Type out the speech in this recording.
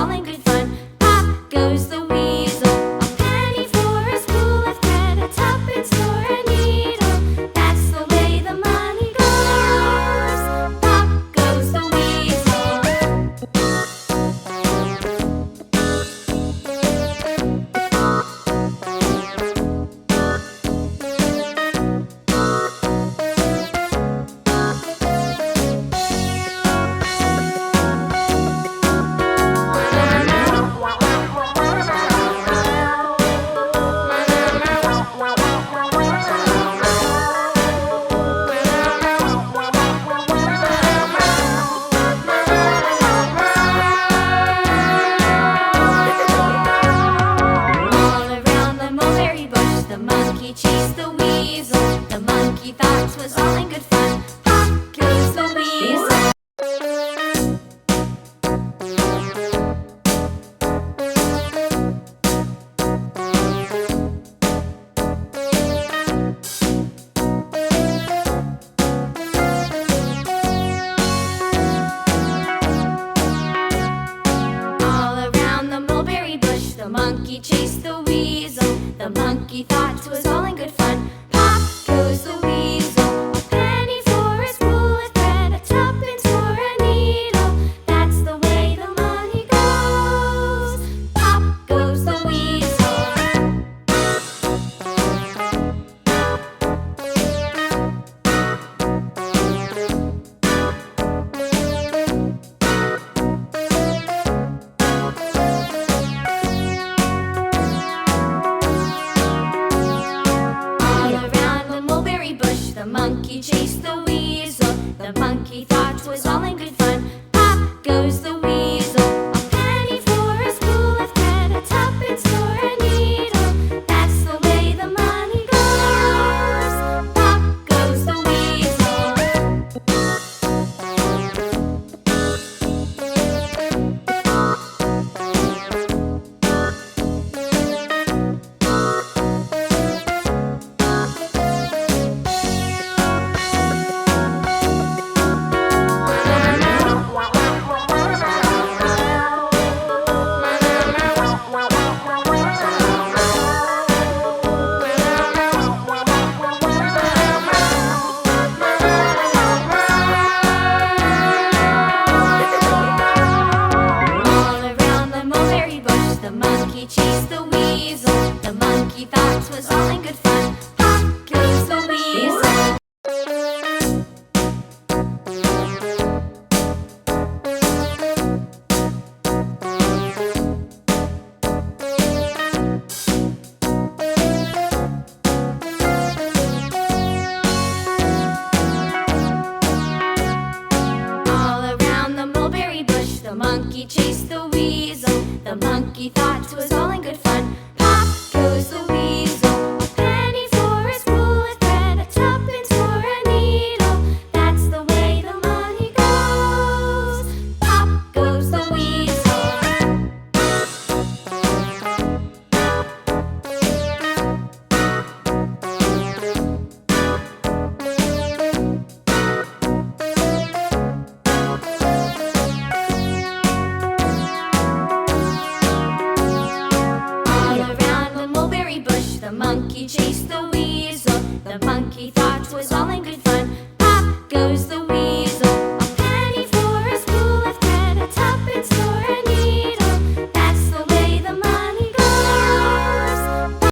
all in good fun. Pop goes the weasel, a penny for a spool of thread, a tuppence for a needle. That's the way the money goes. Pop goes the weasel. The monkey chased the weasel. The monkey thought 'twas all in good fun. Pop goes the weasel. All around the mulberry bush, the monkey chased the weasel. The monkey thought 'twas all in good fun. Pop goes the weasel, a penny for a spool of thread, a tuppence for a needle. That's the way the money goes. Pop goes the weasel. The monkey chased the weasel. The monkey thought 'twas all in good fun. Pop goes the weasel, a penny for a spool of thread, a tuppence for a needle. That's the way the money goes. Pop goes the weasel. The monkey chased the weasel. The monkey thought 'twas all in good fun. Pop goes the weasel. All around the mulberry bush, the monkey chased the weasel. The monkey thought 'twas all in good fun.